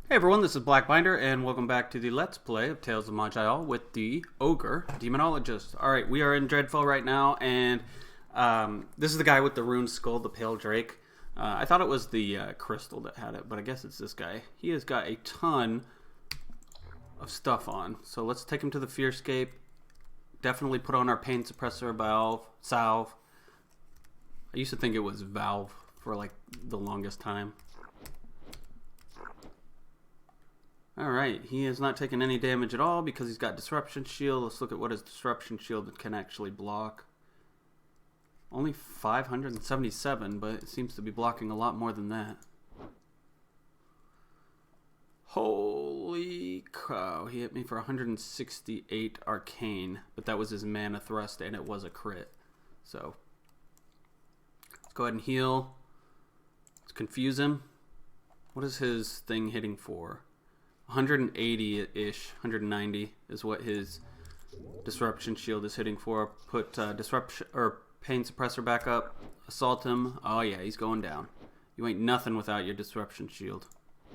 Hey everyone, this is Blackbinder, and welcome back to the Let's Play of Tales of Maj'eyal with the Ogre Demonologist. Alright, we are in Dreadfell right now, and this is the guy with the rune skull, the Pale Drake. I thought it was the crystal that had it, but I guess it's this guy. He has got a ton of stuff on, so let's take him to the Fearscape. Definitely put on our pain suppressor salve. I used to think it was valve for like the longest time. Alright, he has not taken any damage at all because he's got Disruption Shield. Let's look at what his Disruption Shield can actually block. Only 577, but it seems to be blocking a lot more than that. Holy cow, he hit me for 168 Arcane, but that was his Mana Thrust and it was a crit. So, let's go ahead and heal. Let's confuse him. What is his thing hitting for? 180-ish, 190 is what his Disruption Shield is hitting for. Put Disruption or Pain Suppressor back up. Assault him. Oh yeah, he's going down. You ain't nothing without your Disruption Shield.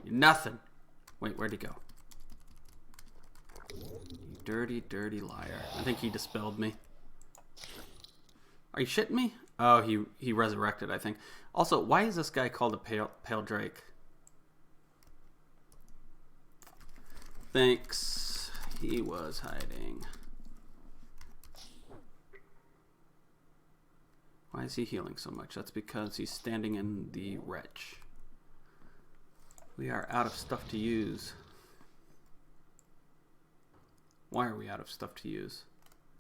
You're nothing. Wait, where'd he go? You dirty, dirty liar. I think he dispelled me. Are you shitting me? Oh, he resurrected, I think. Also, why is this guy called a Pale Drake? Thanks. He was hiding. Why is he healing so much? That's because he's standing in the wretch. We are out of stuff to use. Why are we out of stuff to use?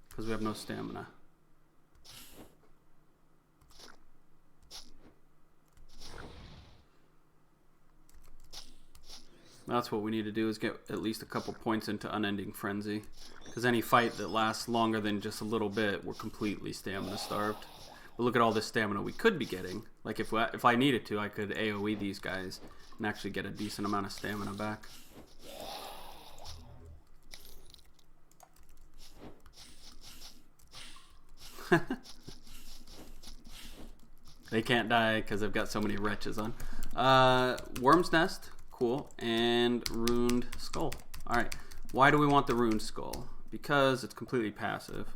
Because we have no stamina. That's what we need to do, is get at least a couple points into Unending Frenzy. Because any fight that lasts longer than just a little bit, we're completely stamina starved. But look at all this stamina we could be getting. Like if I needed to, I could AoE these guys and actually get a decent amount of stamina back. They can't die because I've got so many wretches on. Worm's Nest. Cool. And Runed Skull. Alright. Why do we want the Runed Skull? Because it's completely passive.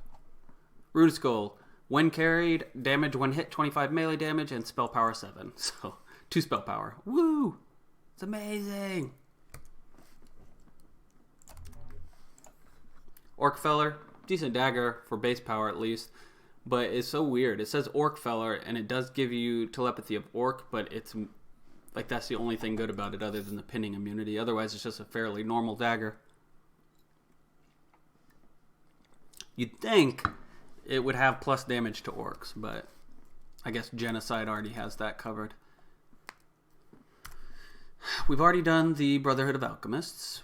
Runed Skull. When carried, damage when hit 25 melee damage and spell power 7. So, 2 spell power. Woo! It's amazing! Orc Feller. Decent dagger for base power at least. But it's so weird. It says Orc Feller and it does give you telepathy of Orc, but it's like that's the only thing good about it other than the pinning immunity. Otherwise, it's just a fairly normal dagger. You'd think it would have plus damage to orcs, but I guess Genocide already has that covered. We've already done the Brotherhood of Alchemists.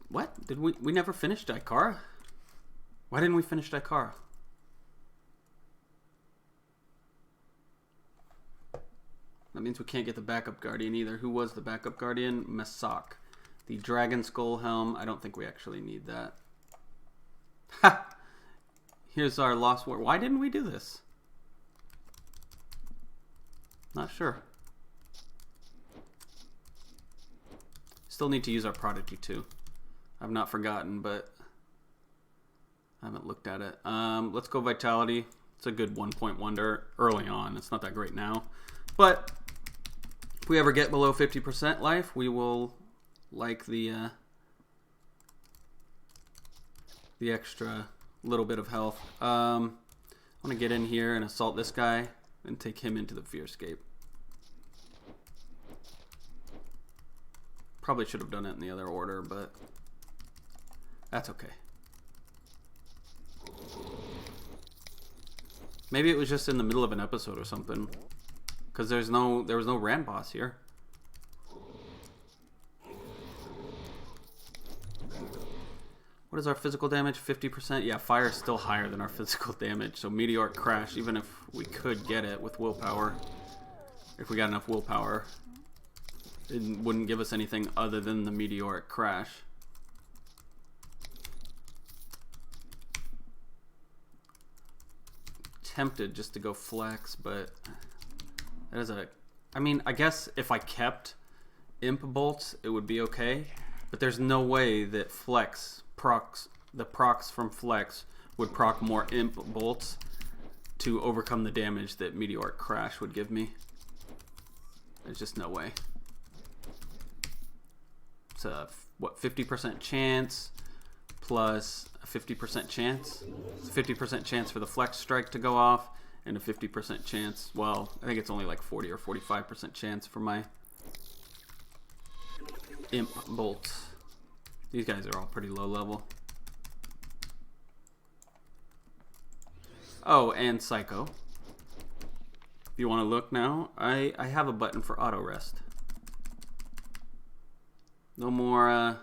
What? Did we never finish Daikara? Why didn't we finish Daikara? That means we can't get the backup guardian either. Who was the backup guardian? Masak. The Dragon Skull Helm. I don't think we actually need that. Ha! Here's our Lost War. Why didn't we do this? Not sure. Still need to use our Prodigy too. I've not forgotten, but I haven't looked at it. Let's go Vitality. It's a good 1-point wonder early on. It's not that great now. But if we ever get below 50% life, we will like the extra little bit of health. I want to get in here and assault this guy and take him into the Fearscape. Probably should have done it in the other order, but that's okay. Maybe it was just in the middle of an episode or something. Because there was no Rand boss here. What is our physical damage? 50%? Yeah, fire is still higher than our physical damage. So Meteoric Crash, even if we could get it with willpower, if we got enough willpower, it wouldn't give us anything other than the Meteoric Crash. Tempted just to go flex, but that is I mean, I guess if I kept imp bolts, it would be okay. But there's no way that the procs from Flex would proc more imp bolts to overcome the damage that Meteoric Crash would give me. There's just no way. It's a, what, 50% chance plus a 50% chance? It's a 50% chance for the Flex Strike to go off, and a 50% chance, well, I think it's only like 40 or 45% chance for my imp bolts. These guys are all pretty low level. Oh, and Psycho. If you want to look now, I have a button for auto rest. No more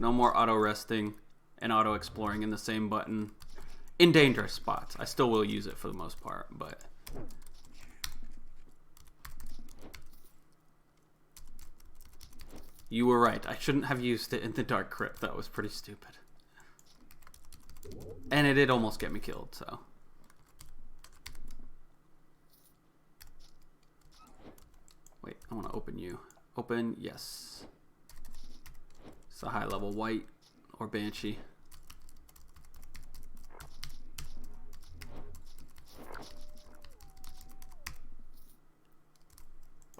auto resting and auto exploring in the same button in dangerous spots. I still will use it for the most part, but you were right. I shouldn't have used it in the Dark Crypt. That was pretty stupid. And it did almost get me killed, so. Wait, I want to open you. Open, yes. It's a high level white or Banshee.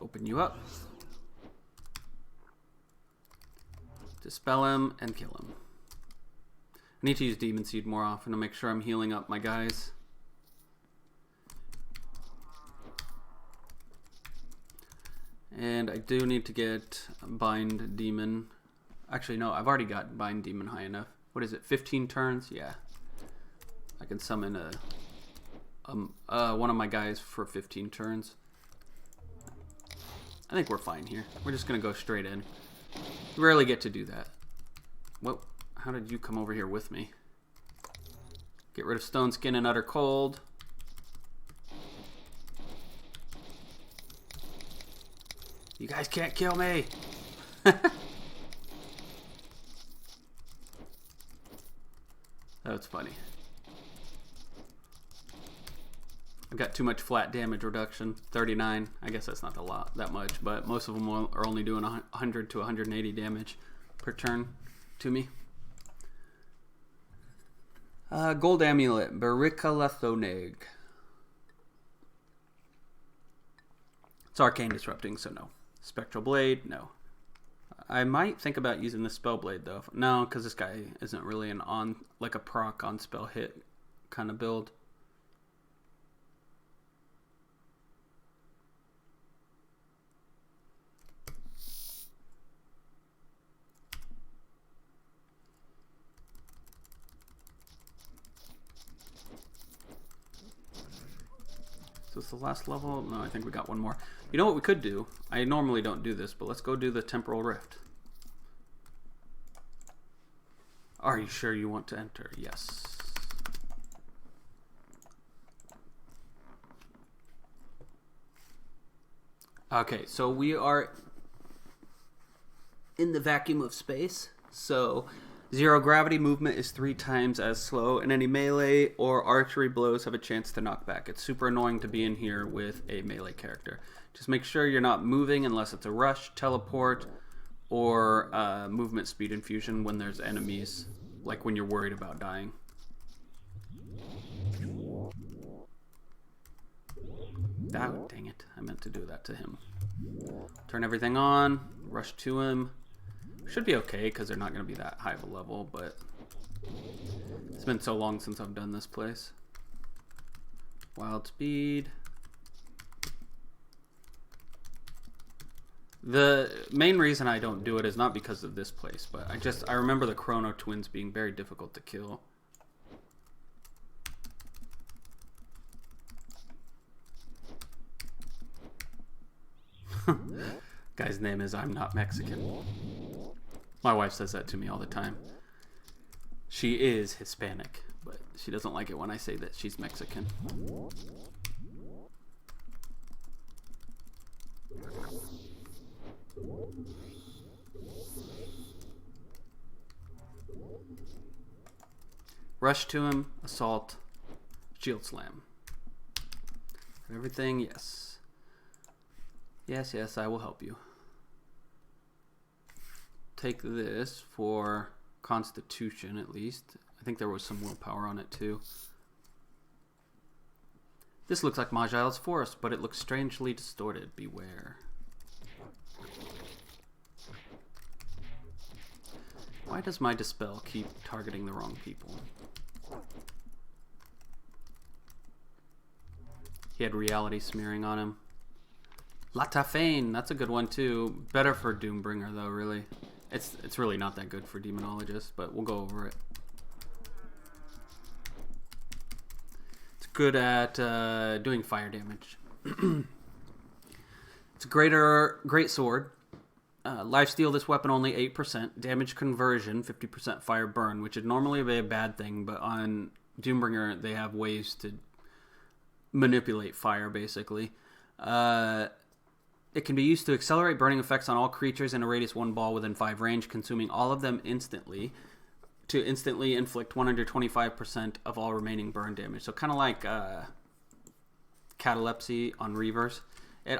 Open you up. Dispel him and kill him. I need to use Demon Seed more often to make sure I'm healing up my guys. And I do need to get Bind Demon. Actually, no, I've already got Bind Demon high enough. What is it, 15 turns? Yeah. I can summon one of my guys for 15 turns. I think we're fine here. We're just going to go straight in. You rarely get to do that. Whoa, how did you come over here with me? Get rid of Stone Skin and Utter Cold. You guys can't kill me! That's funny. I've got too much flat damage reduction, 39. I guess that's not that much, but most of them are only doing 100 to 180 damage per turn to me. Gold Amulet, Barikalathoneg. It's Arcane Disrupting, so no. Spectral Blade, no. I might think about using the Spell Blade though. No, because this guy isn't really like a proc on spell hit kind of build. Is this the last level? No, I think we got one more. You know what we could do? I normally don't do this, but let's go do the Temporal Rift. Are you sure you want to enter? Yes. Okay, so we are in the vacuum of space. So zero gravity movement is 3 times as slow, and any melee or archery blows have a chance to knock back. It's super annoying to be in here with a melee character. Just make sure you're not moving unless it's a rush, teleport, or movement speed infusion when there's enemies, like when you're worried about dying. Oh, dang it. I meant to do that to him. Turn everything on, rush to him. Should be okay because they're not going to be that high of a level, but it's been so long since I've done this place. Wild speed. The main reason I don't do it is not because of this place, but I remember the Chrono Twins being very difficult to kill. Guy's name is I'm Not Mexican. My wife says that to me all the time. She is Hispanic, but she doesn't like it when I say that she's Mexican. Rush to him, assault, shield slam. Everything, yes. Yes, I will help you. take this for Constitution at least. I think there was some willpower on it too. This looks like Maj'eyal's forest, but it looks strangely distorted. Beware. Why does my Dispel keep targeting the wrong people? He had reality smearing on him. Latafane, that's a good one too. Better for Doombringer though, really. It's really not that good for Demonologist, but we'll go over it. It's good at doing fire damage. It's a great sword. Lifesteal, this weapon only 8%. Damage conversion, 50% fire burn, which would normally be a bad thing, but on Doombringer they have ways to manipulate fire, basically. It can be used to accelerate burning effects on all creatures in a radius 1 ball within 5 range, consuming all of them instantly, to instantly inflict 125% of all remaining burn damage. So kind of like Catalepsy on Reavers.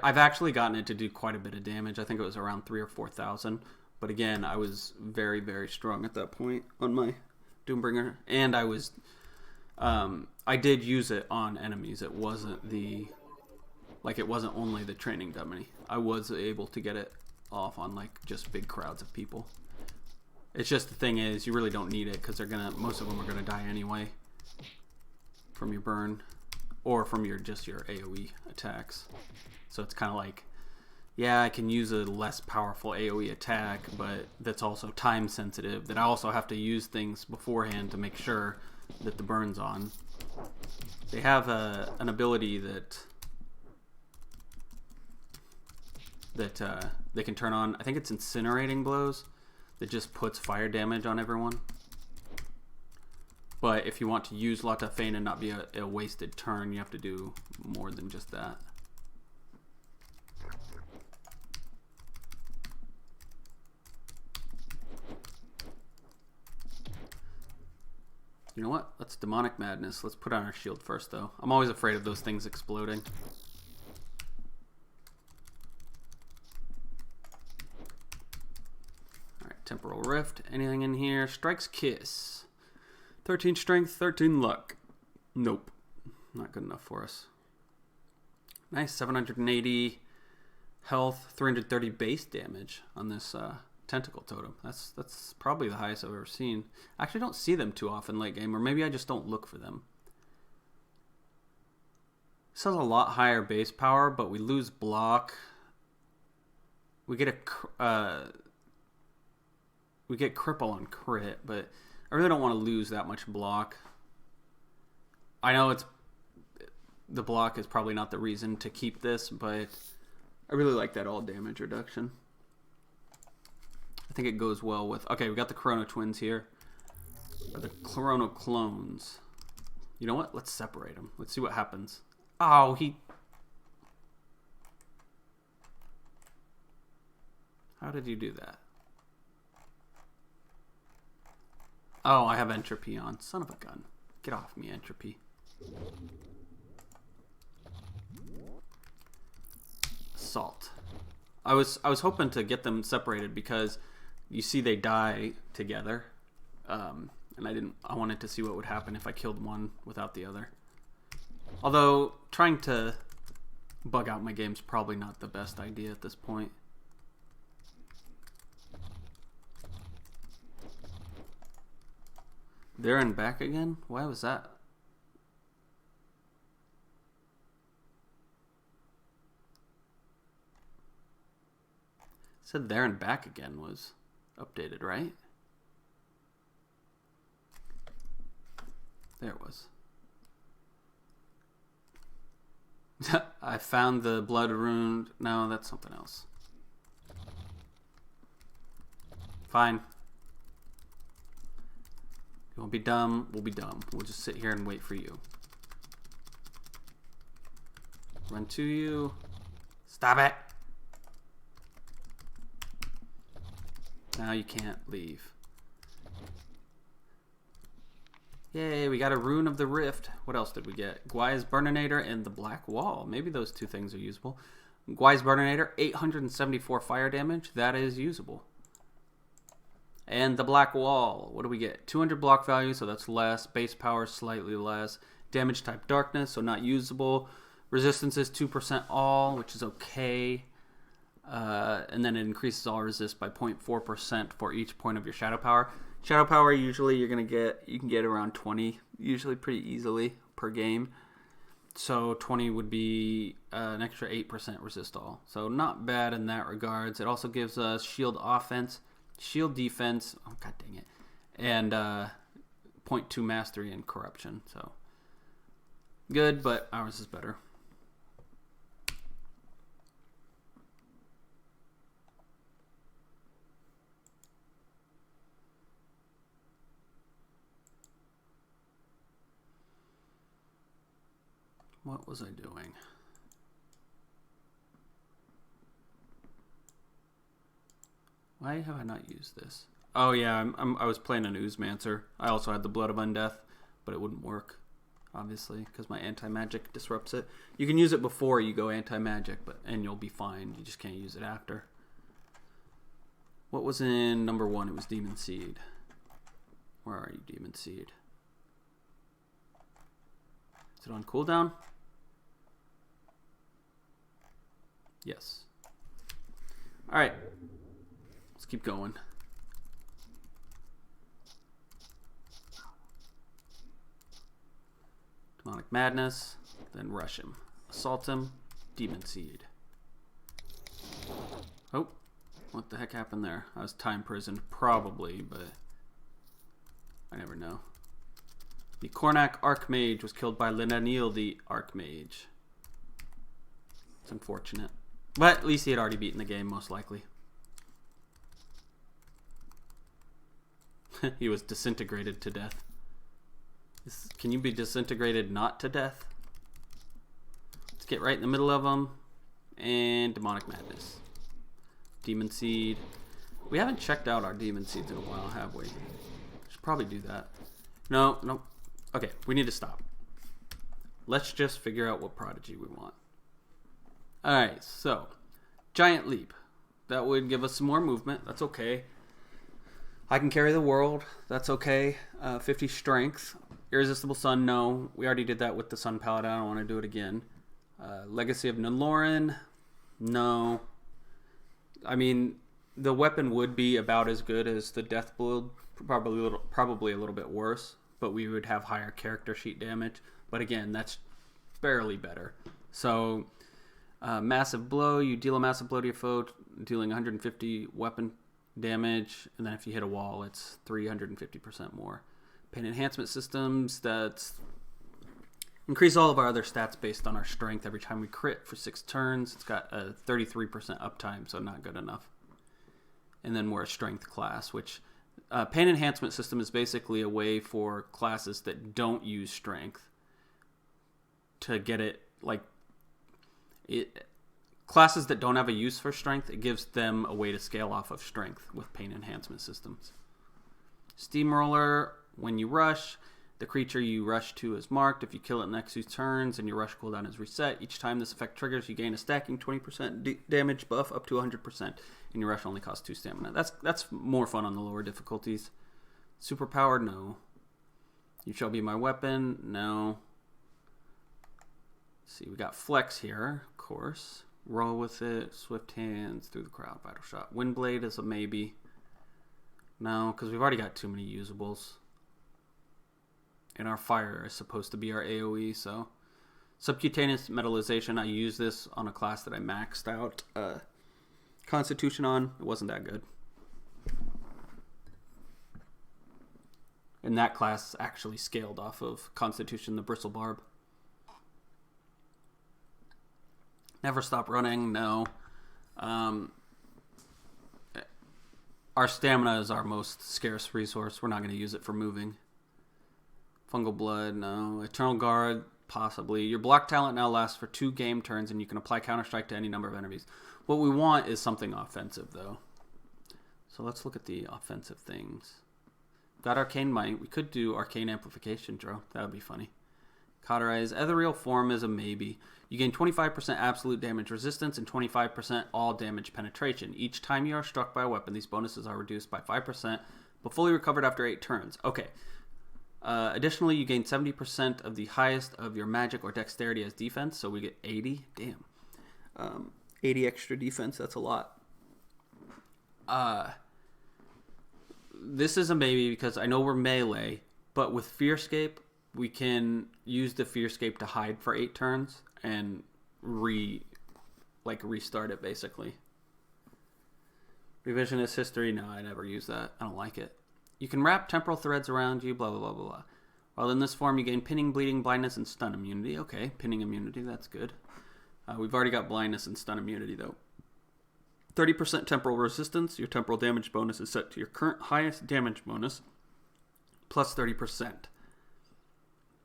I've actually gotten it to do quite a bit of damage. I think it was around 3,000 or 4,000. But again, I was very, very strong at that point on my Doombringer. And I was... I did use it on enemies. It wasn't the... Like, it wasn't only the training dummy. I was able to get it off on, like, just big crowds of people. It's just the thing is, you really don't need it, because most of them are gonna die anyway. From your burn. Or from your AoE attacks. So it's kind of like, yeah, I can use a less powerful AoE attack, but that's also time sensitive. That I also have to use things beforehand to make sure that the burn's on. They have an ability that they can turn on. I think it's incinerating blows that just puts fire damage on everyone. But if you want to use Latafane and not be a wasted turn, you have to do more than just that. You know what? Let's Demonic Madness. Let's put on our shield first, though. I'm always afraid of those things exploding. Alright, Temporal Rift. Anything in here? Strike's Kiss. 13 strength, 13 luck. Nope. Not good enough for us. Nice, 780 health, 330 base damage on this tentacle totem. That's probably the highest I've ever seen. I actually don't see them too often late game, or maybe I just don't look for them. This has a lot higher base power, but we lose block. We get cripple on crit, but I really don't want to lose that much block. I know the block is probably not the reason to keep this, but I really like that all damage reduction. I think it goes well with... Okay, we got the Chrono Twins here. Or the Chrono Clones. You know what? Let's separate them. Let's see what happens. Oh, he... How did you do that? Oh, I have Entropy on. Son of a gun. Get off me, Entropy. Assault. I was hoping to get them separated because you see they die together. And I wanted to see what would happen if I killed one without the other. Although trying to bug out my game's probably not the best idea at this point. There and back again? Why was that? It said there and back again was updated, right? There it was. I found the blood rune. No, that's something else. Fine. You won't be dumb, we'll be dumb. We'll just sit here and wait for you. Run to you. Stop it! Now you can't leave. Yay, we got a Rune of the Rift. What else did we get? Gwai's Burninator and the Black Wall. Maybe those two things are usable. Gwai's Burninator, 874 fire damage. That is usable. And the Black Wall, what do we get? 200 block value, so that's less. Base power, slightly less. Damage type darkness, so not usable. Resistance is 2% all, which is okay. And then it increases all resist by 0.4% for each point of your shadow power. Shadow power, usually you can get around 20, usually pretty easily per game. So 20 would be an extra 8% resist all. So not bad in that regards. It also gives us shield offense, shield defense, oh god dang it, and 0.2 mastery and corruption. So good, but ours is better. What was I doing? Why have I not used this? Oh yeah, I was playing an Oozmancer. I also had the Blood of Undeath, but it wouldn't work, obviously, because my anti-magic disrupts it. You can use it before you go anti-magic, and you'll be fine. You just can't use it after. What was in number 1? It was Demon Seed. Where are you, Demon Seed? Is it on cooldown? Yes. Alright. Let's keep going. Demonic Madness. Then rush him. Assault him. Demon Seed. Oh. What the heck happened there? I was time prisoned. Probably, but I never know. The Kornak Archmage was killed by Linanil the Archmage. It's unfortunate. But at least he had already beaten the game, most likely. He was disintegrated to death. Can you be disintegrated not to death? Let's get right in the middle of them. And Demonic Madness. Demon Seed. We haven't checked out our Demon Seeds in a while, have we? Should probably do that. No. Okay, we need to stop. Let's just figure out what prodigy we want. Alright, so Giant Leap. That would give us some more movement. That's okay. I can carry the world. That's okay. 50 strength. Irresistible Sun, no. We already did that with the Sun Paladin. I don't want to do it again. Legacy of Naloran, no. I mean, the weapon would be about as good as the Death Blow. Probably a little bit worse. But we would have higher character sheet damage. But again, that's barely better. So massive blow, you deal a massive blow to your foe, dealing 150 weapon damage, and then if you hit a wall, it's 350% more. Pain enhancement systems, that's increase all of our other stats based on our strength every time we crit for 6 turns. It's got a 33% uptime, so not good enough. And then we're a strength class, which pain enhancement system is basically a way for classes that don't use strength to get it, like, classes that don't have a use for strength, it gives them a way to scale off of strength with pain enhancement systems. Steamroller, when you rush, the creature you rush to is marked. If you kill it next 2 turns and your rush cooldown is reset, each time this effect triggers, you gain a stacking 20% damage buff up to 100%, and your rush only costs 2 stamina. That's more fun on the lower difficulties. Superpower, no. You shall be my weapon, no. Let's see, we got Flex here, of course. Roll with it, Swift Hands, Through the Crowd, Vital Shot. Windblade is a maybe. No, because we've already got too many usables. And our fire is supposed to be our AoE, so. Subcutaneous Metallization, I used this on a class that I maxed out Constitution on. It wasn't that good. And that class actually scaled off of Constitution, the Bristle Barb. Never Stop Running, no. Our stamina is our most scarce resource. We're not going to use it for moving. Fungal Blood, no. Eternal Guard, possibly. Your block talent now lasts for 2 game turns, and you can apply Counter-Strike to any number of enemies. What we want is something offensive, though. So let's look at the offensive things. Got Arcane Might. We could do Arcane Amplification, Dro. That would be funny. Cauterize. Ethereal form is a maybe. You gain 25% absolute damage resistance and 25% all damage penetration. Each time you are struck by a weapon, these bonuses are reduced by 5%, but fully recovered after 8 turns. Okay. Additionally, you gain 70% of the highest of your magic or dexterity as defense, so we get 80. Damn. 80 extra defense, that's a lot. This is a maybe because I know we're melee, but with Fearscape, we can use the Fearscape to hide for 8 turns and restart it, basically. Revisionist history, no, I never use that. I don't like it. You can wrap temporal threads around you, blah, blah, blah, blah, blah. While in this form, you gain pinning, bleeding, blindness, and stun immunity. Okay, pinning immunity, that's good. We've already got blindness and stun immunity, though. 30% temporal resistance. Your temporal damage bonus is set to your current highest damage bonus, plus 30%.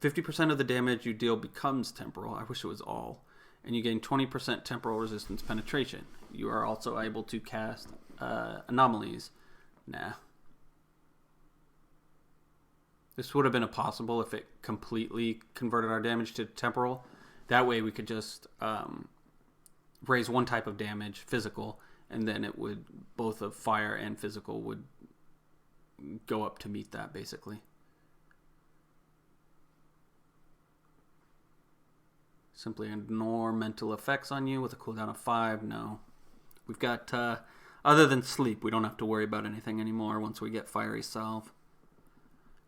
50% of the damage you deal becomes temporal. I wish it was all. And you gain 20% temporal resistance penetration. You are also able to cast anomalies. Nah. This would have been impossible if it completely converted our damage to temporal. That way we could just raise one type of damage, physical, and then it would, both of fire and physical would go up to meet that, basically. Simply ignore mental effects on you with a cooldown of 5. No. We've got, other than sleep, we don't have to worry about anything anymore once we get Fiery Salve.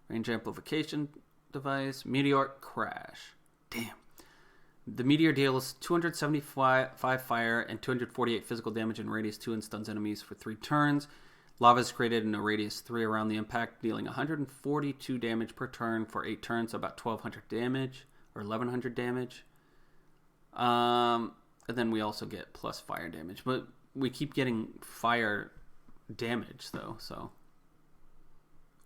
Range amplification device. Meteoric Crash. Damn. The meteor deals 275 fire and 248 physical damage in radius 2 and stuns enemies for 3 turns. Lava is created in a radius 3 around the impact, dealing 142 damage per turn for 8 turns, so about 1,200 damage, or 1,100 damage. And then we also get plus fire damage. But we keep getting fire damage, though, so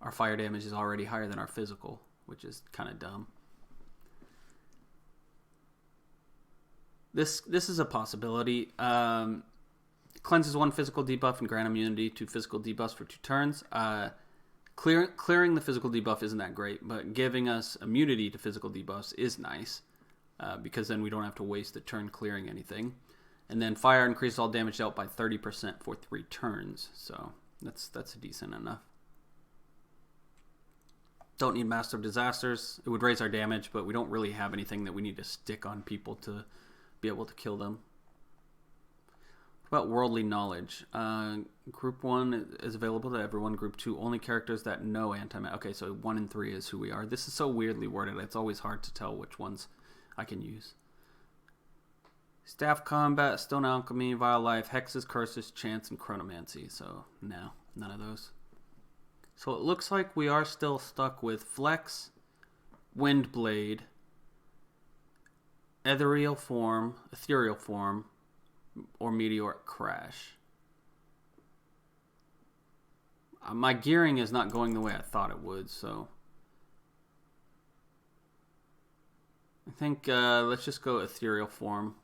our fire damage is already higher than our physical, which is kind of dumb. This is a possibility. Cleanses 1 physical debuff and grant immunity to physical debuffs for 2 turns. Clearing the physical debuff isn't that great, but giving us immunity to physical debuffs is nice. Because then we don't have to waste a turn clearing anything. And then fire increases all damage dealt by 30% for 3 turns. So that's decent enough. Don't need Master of Disasters. It would raise our damage, but we don't really have anything that we need to stick on people to be able to kill them. What about Worldly Knowledge? Group 1 is available to everyone. Group 2, only characters that know anti-magic. Okay, so 1 and 3 is who we are. This is so weirdly worded. It's always hard to tell which ones I can use. Staff Combat, Stone Alchemy, Vile Life, Hexes, Curses, Chance, and Chronomancy. So, no, none of those. So it looks like we are still stuck with Flex, Windblade, Ethereal Form, or Meteoric Crash. My gearing is not going the way I thought it would, so I think let's just go Ethereal Form.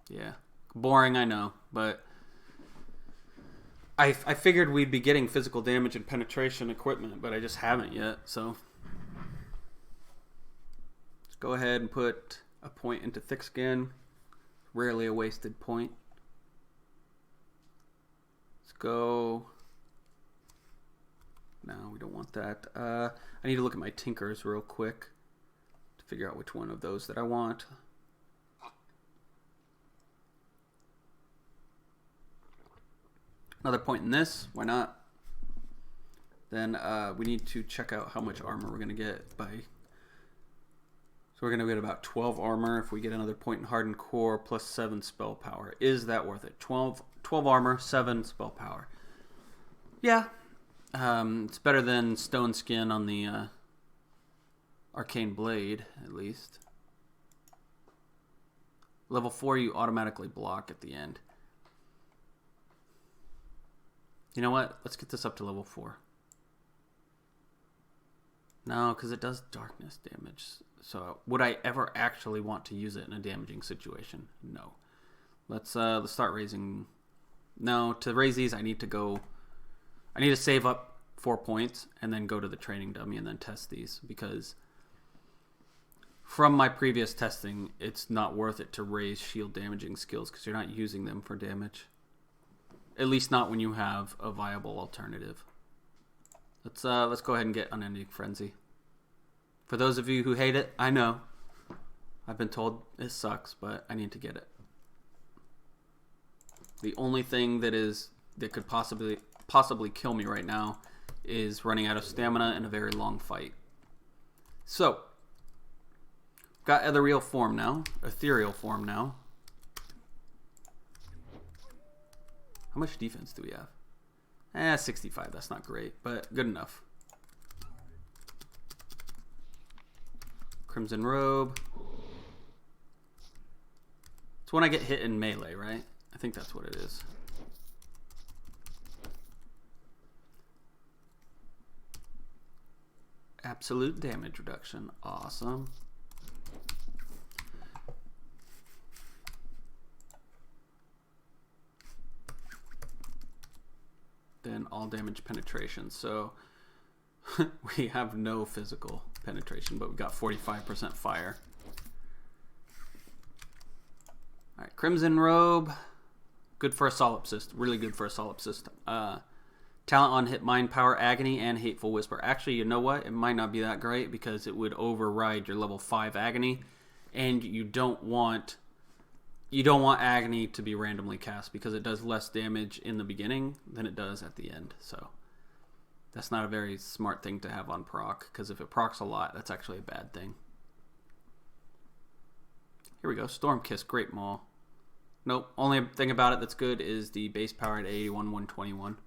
Yeah. Boring, I know, but I figured we'd be getting physical damage and penetration equipment, but I just haven't yet, so let's go ahead and put a point into Thick Skin. Rarely a wasted point. Let's go. No, we don't want that. I need to look at my Tinkers real quick to figure out which one of those that I want. Another point in this, why not? Then we need to check out how much armor we're going to get by. So we're going to get about 12 armor if we get another point in Hardened Core plus 7 spell power. Is that worth it? 12 armor, 7 spell power. Yeah. It's better than Stone Skin on the Arcane Blade, at least. Level 4, you automatically block at the end. You know what? Let's get this up to level 4. No, because it does darkness damage. So would I ever actually want to use it in a damaging situation? No. Let's start raising. No, to raise these I need to save up 4 points and then go to the training dummy and then test these, because from my previous testing, it's not worth it to raise shield damaging skills because you're not using them for damage. At least not when you have a viable alternative. Let's go ahead and get Unending Frenzy. For those of you who hate it, I know. I've been told it sucks, but I need to get it. The only thing that could possibly kill me right now is running out of stamina in a very long fight. So, got ethereal form now, ethereal form now. How much defense do we have? 65, that's not great, but good enough. Crimson Robe. It's when I get hit in melee, right? I think that's what it is. Absolute damage reduction. Awesome. Then all damage penetration. So we have no physical penetration, but we've got 45% fire. All right, Crimson Robe. Good for a solipsist. Really good for a solipsist. Talent on hit, mind, power, agony, and hateful whisper. Actually, you know what? It might not be that great because it would override your level 5 agony, and you don't want agony to be randomly cast because it does less damage in the beginning than it does at the end. So that's not a very smart thing to have on proc, because if it procs a lot, that's actually a bad thing. Here we go. Storm Kiss, Great Maul. Nope. Only thing about it that's good is the base power at 81, 121.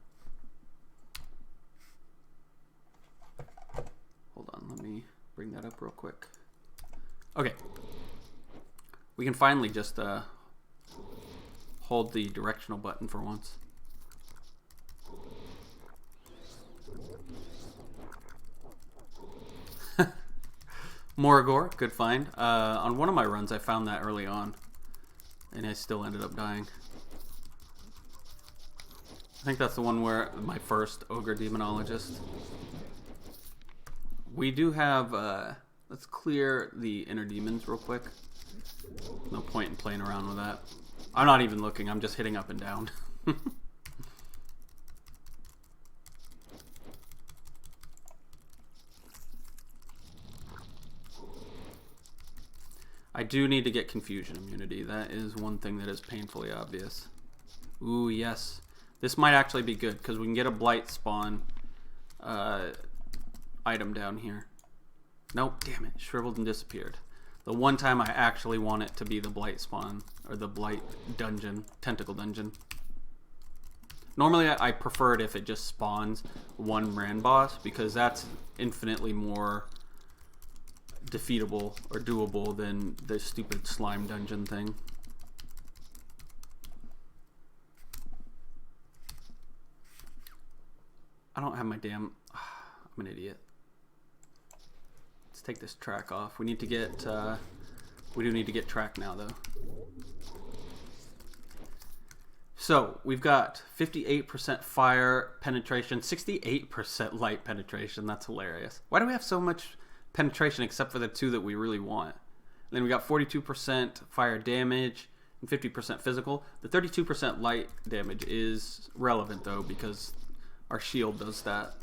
Hold on, let me bring that up real quick. Okay. We can finally just hold the directional button for once. Moragor, good find. On one of my runs, I found that early on, and I still ended up dying. I think that's the one where my first Ogre Demonologist. We do have, let's clear the inner demons real quick. No point in playing around with that. I'm not even looking, I'm just hitting up and down. I do need to get confusion immunity. That is one thing that is painfully obvious. Ooh, yes. This might actually be good because we can get a blight spawn item down here. Nope, damn it. Shriveled and disappeared. The one time I actually want it to be the blight spawn or the blight dungeon, tentacle dungeon. Normally I prefer it if it just spawns one Rand boss because that's infinitely more defeatable or doable than the stupid slime dungeon thing. I don't have my damn... I'm an idiot. Let's take this track off. We need to get... we do need to get track now, though. So, we've got 58% fire penetration, 68% light penetration. That's hilarious. Why do we have so much penetration except for the two that we really want? And then we got 42% fire damage and 50% physical. The 32% light damage is relevant, though, because our shield does that.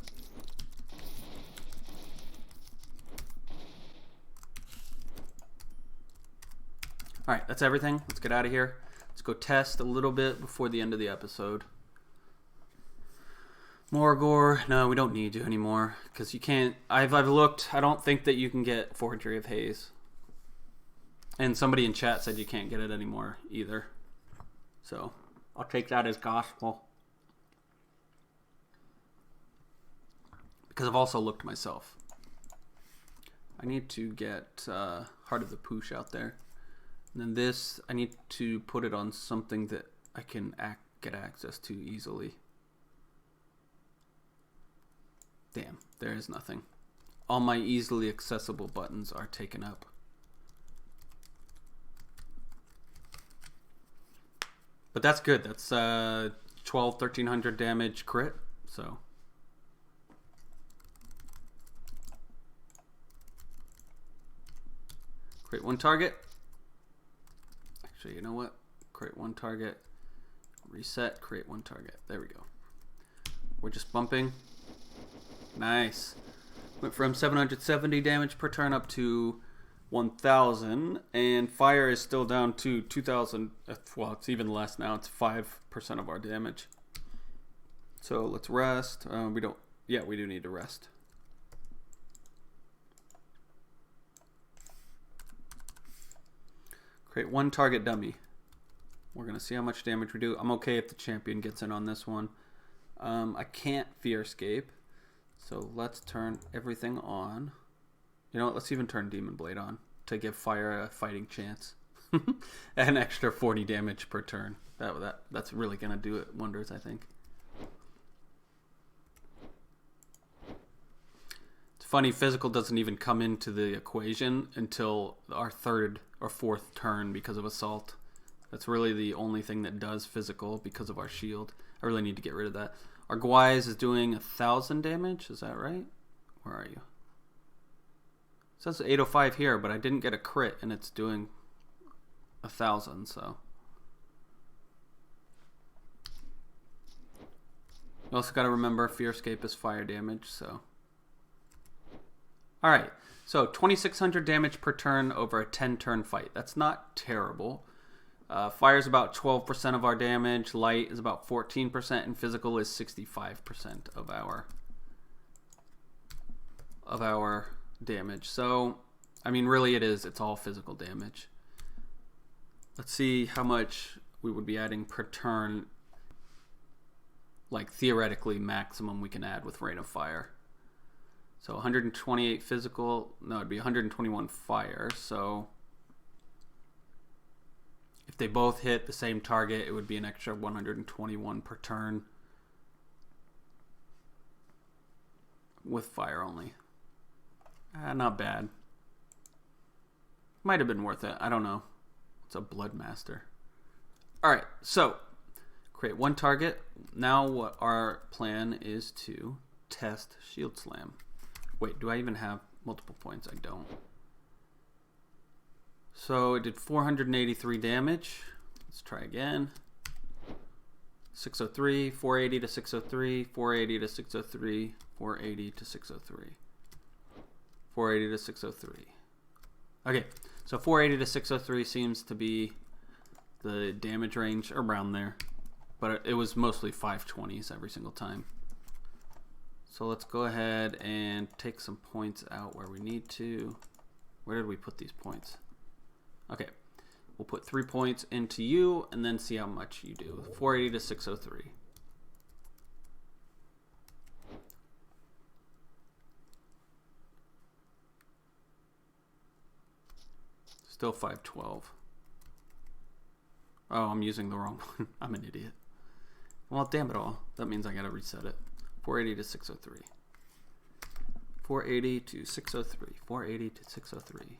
Alright, that's everything. Let's get out of here. Let's go test a little bit before the end of the episode. Moragor, no, we don't need you anymore. Because you can't... I've looked. I don't think that you can get Forgery of Haze. And somebody in chat said you can't get it anymore either. So, I'll take that as gospel. Because I've also looked myself. I need to get Heart of the Poosh out there. And then this, I need to put it on something that I can get access to easily. Damn, there is nothing. All my easily accessible buttons are taken up. But that's good. That's 1300 damage crit. So... Create one target. Actually, you know what? Create one target. Reset, create one target. There we go. We're just bumping. Nice. Went from 770 damage per turn up to 1,000. And fire is still down to 2,000. Well, it's even less now. It's 5% of our damage. So let's rest. We don't... Yeah, we do need to rest. Create one target dummy. We're going to see how much damage we do. I'm okay if the champion gets in on this one. I can't fear escape. So let's turn everything on. You know what? Let's even turn Demon Blade on to give fire a fighting chance. An extra 40 damage per turn. That's really going to do it wonders, I think. It's funny, physical doesn't even come into the equation until our third or fourth turn because of assault. That's really the only thing that does physical because of our shield. I really need to get rid of that. Our Gwai's is doing 1,000 damage. Is that right? Where are you? It says 805 here, but I didn't get a crit, and it's doing 1,000, so. You also got to remember Fear Escape is fire damage, so. Alright, so 2,600 damage per turn over a 10-turn fight. That's not terrible. Fire is about 12% of our damage, light is about 14%, and physical is 65% of our damage. So, I mean, really it's all physical damage. Let's see how much we would be adding per turn, like theoretically maximum we can add with Rain of Fire. So 128 physical, no, it'd be 121 fire, so if they both hit the same target, it would be an extra 121 per turn with fire only. Not bad. Might have been worth it. I don't know. It's a Blood Master. Alright, so create one target. Now what our plan is to test Shield Slam. Wait, do I even have multiple points? I don't. So it did 483 damage. Let's try again. 603, 480 to 603, 480 to 603, 480 to 603. 480 to 603. Okay, so 480 to 603 seems to be the damage range around there. But it was mostly 520s every single time. So let's go ahead and take some points out where we need to. Where did we put these points? Okay, we'll put 3 points into you and then see how much you do. 480 to 603. Still 512. Oh, I'm using the wrong one. I'm an idiot. Well, damn it all. That means I gotta reset it. 480 to 603. 480 to 603. 480 to 603.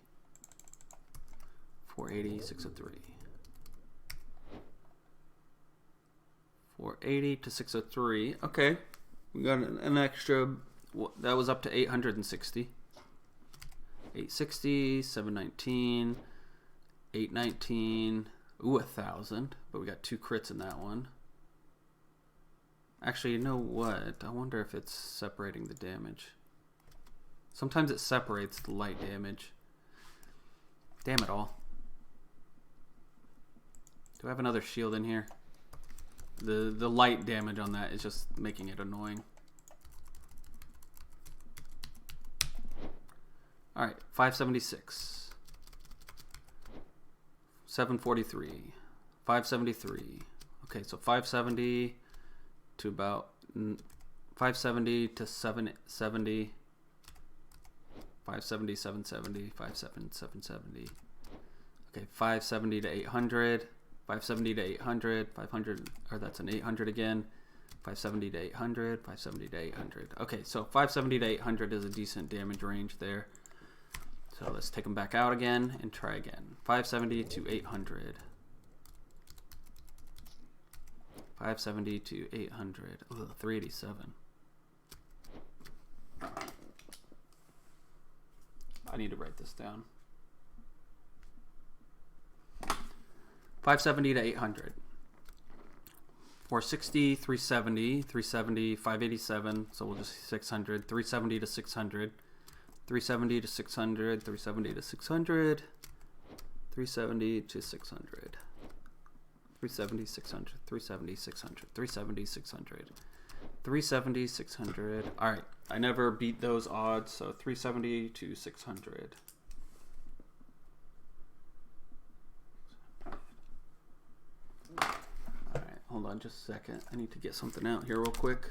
480, 603. 480 to 603. Okay. We got an extra. That was up to 860. 860, 719, 819. Ooh, 1,000. But we got 2 crits in that one. Actually, you know what? I wonder if it's separating the damage. Sometimes it separates the light damage. Damn it all. Do I have another shield in here? The light damage on that is just making it annoying. Alright, 576. 743. 573. Okay, so 570 to about 570 to 770. 570, 770, 770. Okay, 570 to 800. 570 to 800, 500, or that's an 800 again. 570 to 800, 570 to 800. Okay, so 570 to 800 is a decent damage range there. So let's take them back out again and try again. 570 to 800. 570 to 800. Ugh, 387. I need to write this down. 570 to 800. 460, 370, 370, 587. So we'll just 600. 370 to 600. 370 to 600. 370 to 600. 370 to 600. 370, 600. 370, 600. 370, 600. 370, 600. All right. I never beat those odds, so 370 to 600. All right, hold on just a second. I need to get something out here real quick.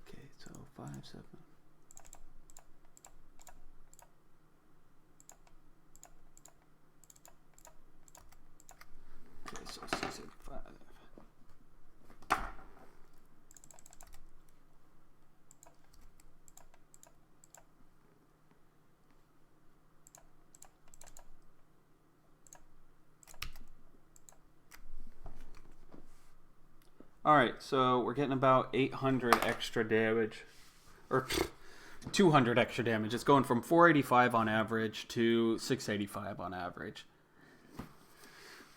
Okay, so 5, 7. Okay, so 685. Alright, so we're getting about 800 extra damage. Or 200 extra damage. It's going from 485 on average to 685 on average.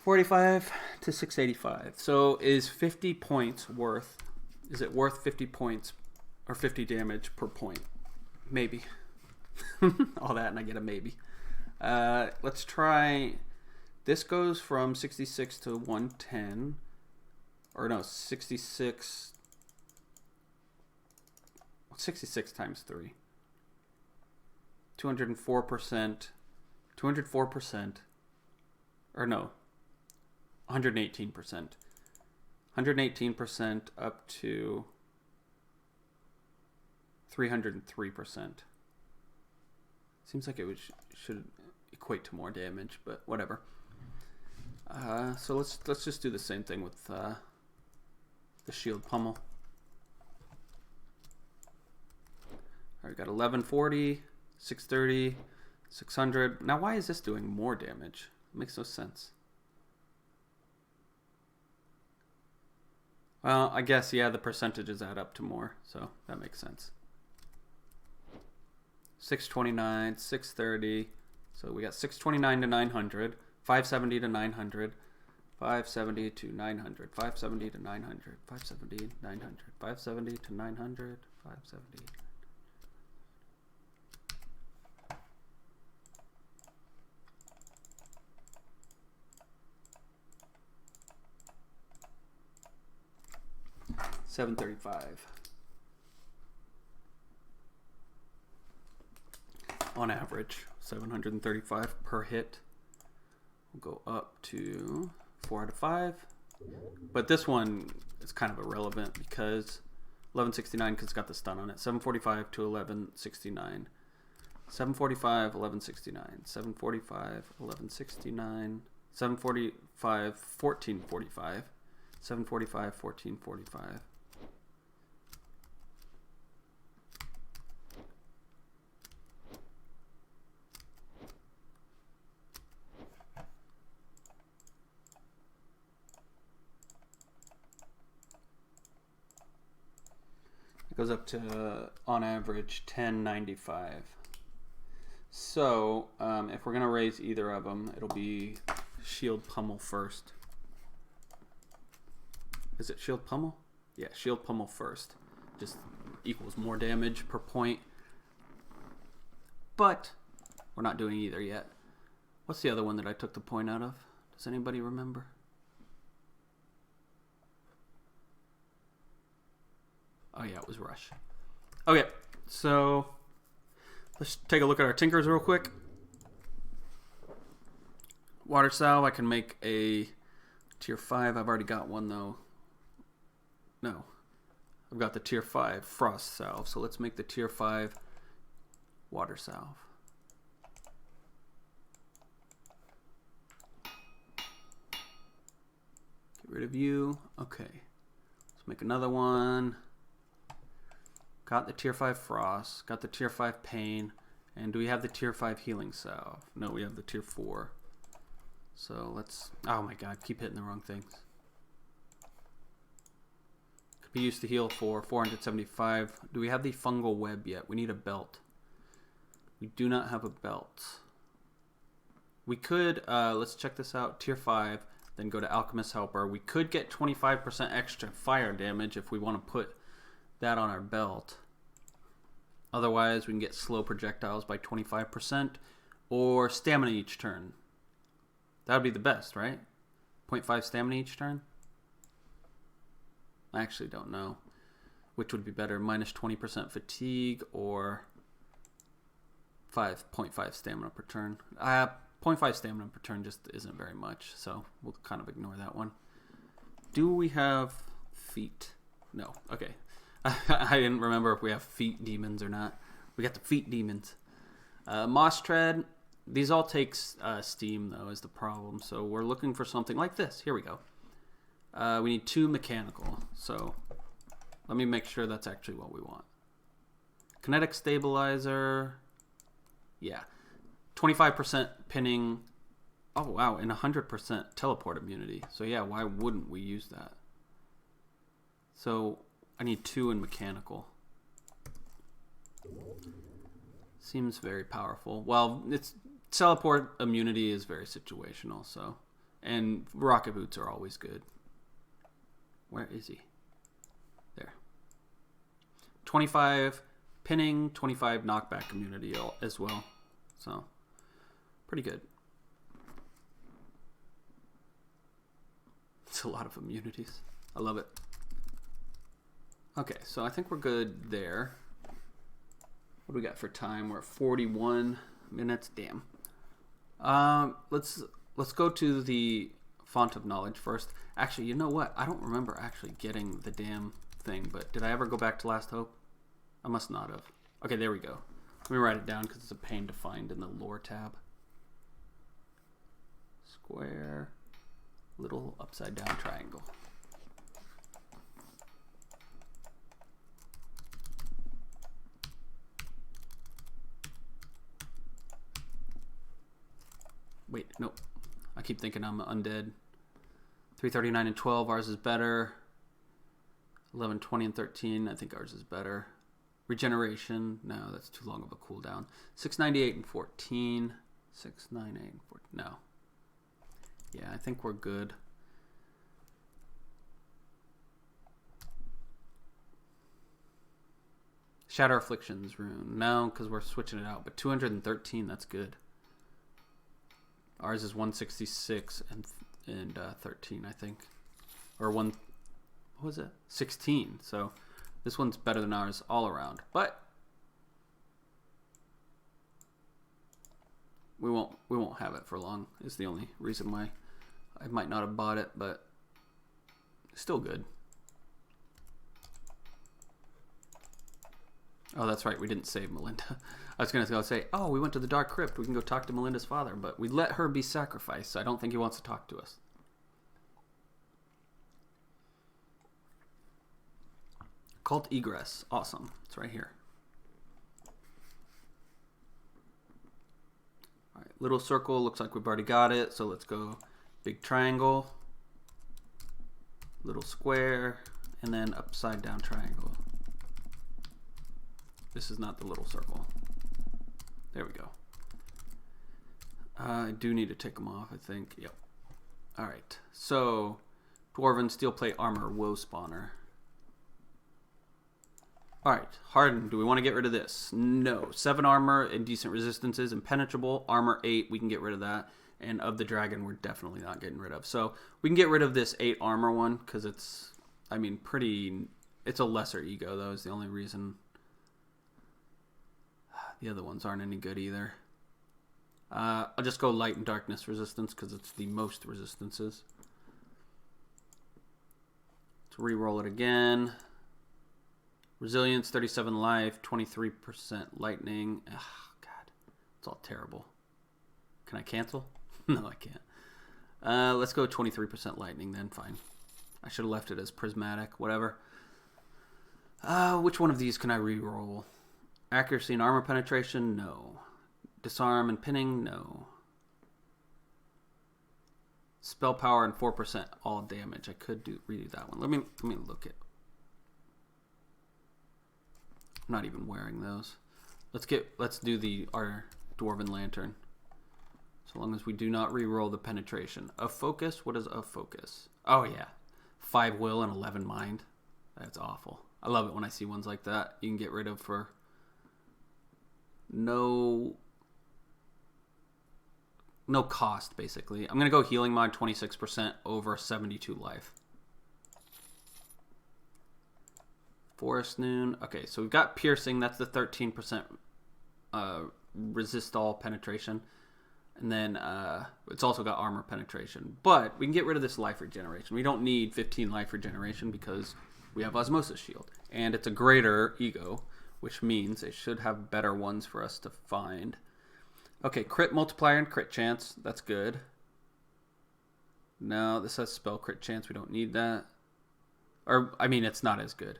485 to 685. So is 50 points worth... Is it worth 50 points or 50 damage per point? Maybe. All that and I get a maybe. Let's try... This goes from 66 to 110... Or no, 66 times 3. 204%. 204%. Or no, 118%. 118% up to 303%. Seems like it should equate to more damage, but whatever. So let's just do the same thing with the shield pummel. All right, got 1140, 630, 600. Now, why is this doing more damage? It makes no sense. Well, I guess, yeah, the percentages add up to more, so that makes sense. 629, 630. So we got 629 to 900, 570 to 900. 570 to 900, 570 to 900, 570, 900, 570 to 900, 570. $735 on average. 735 per hit. We'll go up to 4 out of 5, but this one is kind of irrelevant because 1169 because it's got the stun on it. 745 to 1169, 745, 1169, 745, 1169, 745, 1445, 745, 1445. It goes up to, on average, 1095. So, if we're going to raise either of them, it'll be shield pummel first. Is it shield pummel? Yeah, shield pummel first. Just equals more damage per point. But we're not doing either yet. What's the other one that I took the point out of? Does anybody remember? Oh yeah, it was Rush. Okay, so let's take a look at our Tinkers real quick. Water Salve, I can make a tier 5. I've already got one though. No, I've got the tier 5 Frost Salve. So let's make the tier 5 Water Salve. Get rid of you. Okay, let's make another one. Got the tier 5 Frost, got the tier 5 Pain, and do we have the tier 5 Healing Salve? No, we have the tier 4. So let's, oh my god, keep hitting the wrong things. Could be used to heal for 475. Do we have the Fungal Web yet? We need a belt. We do not have a belt. We could, let's check this out, tier 5, then go to Alchemist Helper. We could get 25% extra fire damage if we want to put that on our belt. Otherwise, we can get slow projectiles by 25% or stamina each turn. That would be the best, right? 0.5 stamina each turn? I actually don't know which would be better, minus 20% fatigue or 0.5 stamina per turn. 0.5 stamina per turn just isn't very much, so we'll kind of ignore that one. Do we have feet? No. Okay. I didn't remember if we have feet demons or not. We got the feet demons. Moss Tread. These all take steam, though, is the problem. So we're looking for something like this. Here we go. We need 2 mechanical. So let me make sure that's actually what we want. Kinetic Stabilizer. Yeah. 25% pinning. Oh, wow. And 100% teleport immunity. So, yeah, why wouldn't we use that? So I need 2 in mechanical. Seems very powerful. Well, it's teleport immunity is very situational, so. And rocket boots are always good. Where is he? There. 25 pinning, 25 knockback immunity as well. So, pretty good. It's a lot of immunities. I love it. Okay, so I think we're good there. What do we got for time? We're at 41 minutes. Damn. Let's go to the Font of Knowledge first. Actually, you know what? I don't remember actually getting the damn thing, but did I ever go back to Last Hope? I must not have. Okay, there we go. Let me write it down because it's a pain to find in the lore tab. Square, little upside down triangle. Wait, nope. I keep thinking I'm undead. 339 and 12, ours is better. 11, 20, and 13, I think ours is better. Regeneration, no, that's too long of a cooldown. 698 and 14. 698 and 14, no. Yeah, I think we're good. Shatter Afflictions rune, no, because we're switching it out. But 213, that's good. Ours is 166 and 13, I think. Or what was it? 16. So this one's better than ours all around. But we won't have it for long is the only reason why I might not have bought it, but still good. Oh, that's right. We didn't save Melinda. I was going to go say, oh, we went to the Dark Crypt. We can go talk to Melinda's father. But we let her be sacrificed. So I don't think he wants to talk to us. Cult Egress. Awesome. It's right here. All right. Little circle. Looks like we've already got it. So let's go big triangle. Little square. And then upside down triangle. This is not the little circle. There we go. I do need to take them off, I think. Yep. All right. So, Dwarven Steel Plate Armor Woe Spawner. All right. Hardened. Do we want to get rid of this? No. 7 armor and decent resistances. Impenetrable. Armor 8. We can get rid of that. And of the dragon, we're definitely not getting rid of. So, we can get rid of this 8 armor one because it's, I mean, it's a lesser ego, though, is the only reason. The other ones aren't any good either. I'll just go light and darkness resistance because it's the most resistances. Let's re-roll it again. Resilience, 37 life, 23% lightning. Oh, God. It's all terrible. Can I cancel? No, I can't. Let's go 23% lightning then. Fine. I should have left it as prismatic. Whatever. Which one of these can I re-roll? Accuracy and armor penetration, no. Disarm and pinning, no. Spell power and 4% all damage. I could redo that one. Let me look at. I'm not even wearing those. Let's do our Dwarven Lantern. So long as we do not re-roll the penetration. A focus? What is a focus? Oh, yeah. 5 will and 11 mind. That's awful. I love it when I see ones like that. You can get rid of for no cost, basically. I'm going to go healing mod 26% over 72 life. Forest Noon. Okay, so we've got piercing. That's the 13% resist all penetration. And then it's also got armor penetration. But we can get rid of this life regeneration. We don't need 15 life regeneration because we have Osmosis Shield. And it's a greater ego, which means it should have better ones for us to find. Okay, crit multiplier and crit chance. That's good. No, this has spell crit chance. We don't need that. Or, I mean, it's not as good.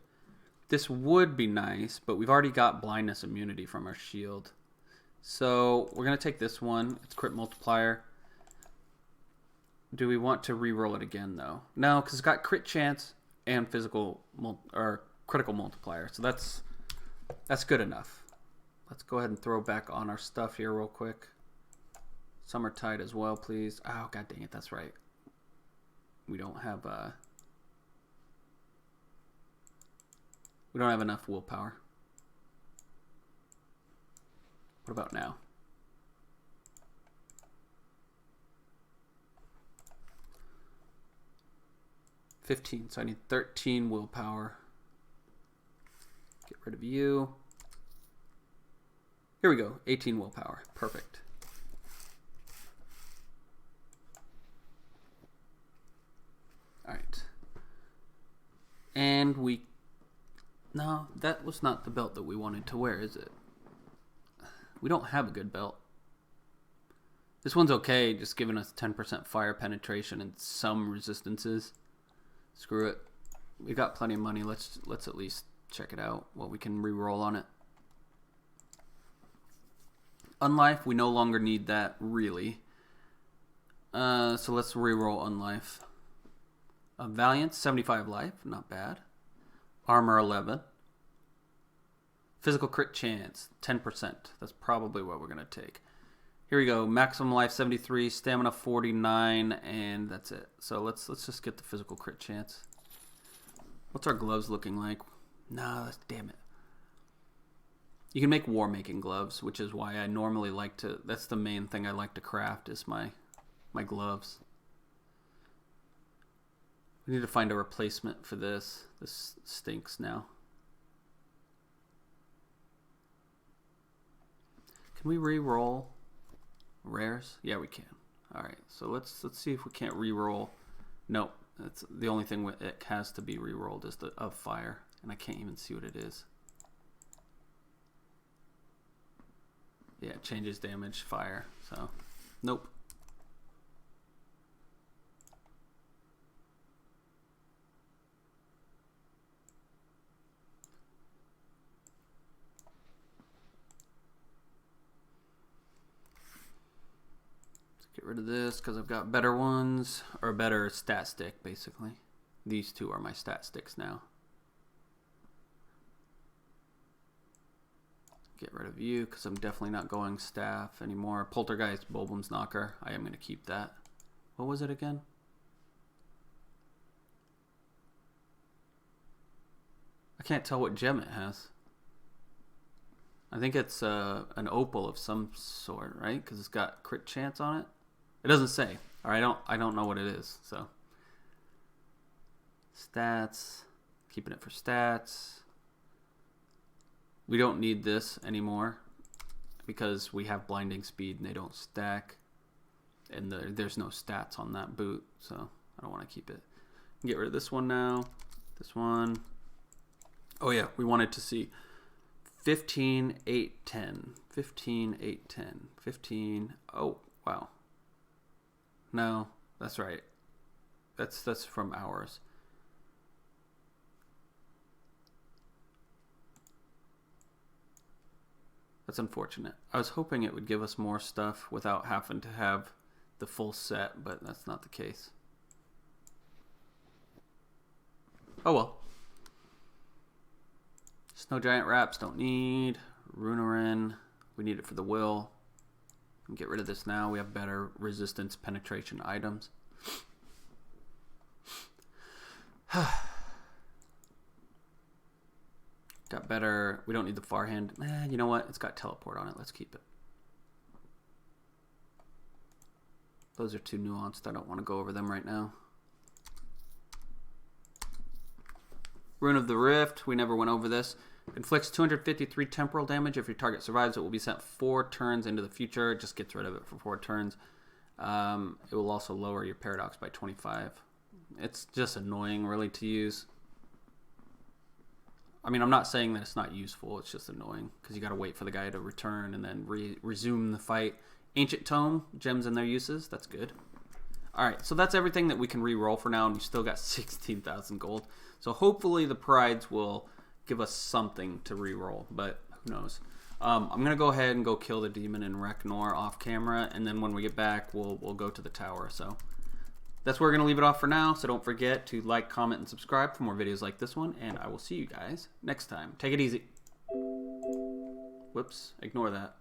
This would be nice, but we've already got blindness immunity from our shield. So we're going to take this one. It's crit multiplier. Do we want to re-roll it again, though? No, because it's got crit chance and physical or critical multiplier. So that's good enough. Let's go ahead and throw back on our stuff here real quick. Summertide as well, please. Oh, god dang it, that's right. We don't have enough willpower. What about now? $15, so I need 13 willpower. Get rid of you. Here we go, 18 willpower. Perfect. All right. And no, that was not the belt that we wanted to wear, is it? We don't have a good belt. This one's okay, just giving us 10% fire penetration and some resistances. Screw it. We got plenty of money. Let's at least check it out. What we can re-roll on it. Unlife, we no longer need that, really. So let's re-roll Unlife. Valiance, 75 life. Not bad. Armor, 11. Physical crit chance, 10%. That's probably what we're going to take. Here we go. Maximum life, 73. Stamina, 49. And that's it. So let's just get the physical crit chance. What's our gloves looking like? No, damn it. You can make war-making gloves, which is why I normally like to... That's the main thing I like to craft is my gloves. We need to find a replacement for this. This stinks now. Can we re-roll rares? Yeah, we can. All right, so let's see if we can't re-roll. Nope, that's the only thing it has to be re-rolled is the of fire, and I can't even see what it is. Yeah, it changes damage fire. So, nope. Get rid of this because I've got better ones, or a better stat stick, basically. These two are my stat sticks now. Get rid of you because I'm definitely not going staff anymore. Poltergeist, Bulbum's Knocker. I am going to keep that. What was it again? I can't tell what gem it has. I think it's an opal of some sort, right? Because it's got crit chance on it. It doesn't say, or I don't know what it is. So stats, keeping it for stats. We don't need this anymore because we have blinding speed and they don't stack, and there's no stats on that boot, so I don't want to keep it. Get rid of this one now. This one. Oh yeah, we wanted to see 15, 8, 10. 15, 8, 10. 15. Oh wow. No, that's right. That's from ours. That's unfortunate. I was hoping it would give us more stuff without having to have the full set, but that's not the case. Oh well. Snow Giant Wraps don't need. Runerin, we need it for the will. Get rid of this now. We have better resistance penetration items. Got better. We don't need the far hand. You know what? It's got teleport on it. Let's keep it. Those are too nuanced. I don't want to go over them right now. Rune of the Rift. We never went over this. Inflicts 253 temporal damage. If your target survives, it will be sent 4 turns into the future. It just gets rid of it for 4 turns. It will also lower your paradox by 25. It's just annoying, really, to use. I mean, I'm not saying that it's not useful. It's just annoying because you got to wait for the guy to return and then resume the fight. Ancient Tome, gems and their uses. That's good. All right, so that's everything that we can re-roll for now, and we still got 16,000 gold. So hopefully the prides will give us something to re-roll, but who knows. I'm going to go ahead and go kill the demon in Reknor off camera, and then when we get back, we'll go to the tower. So that's where we're going to leave it off for now. So don't forget to like, comment, and subscribe for more videos like this one, and I will see you guys next time. Take it easy. Whoops, ignore that.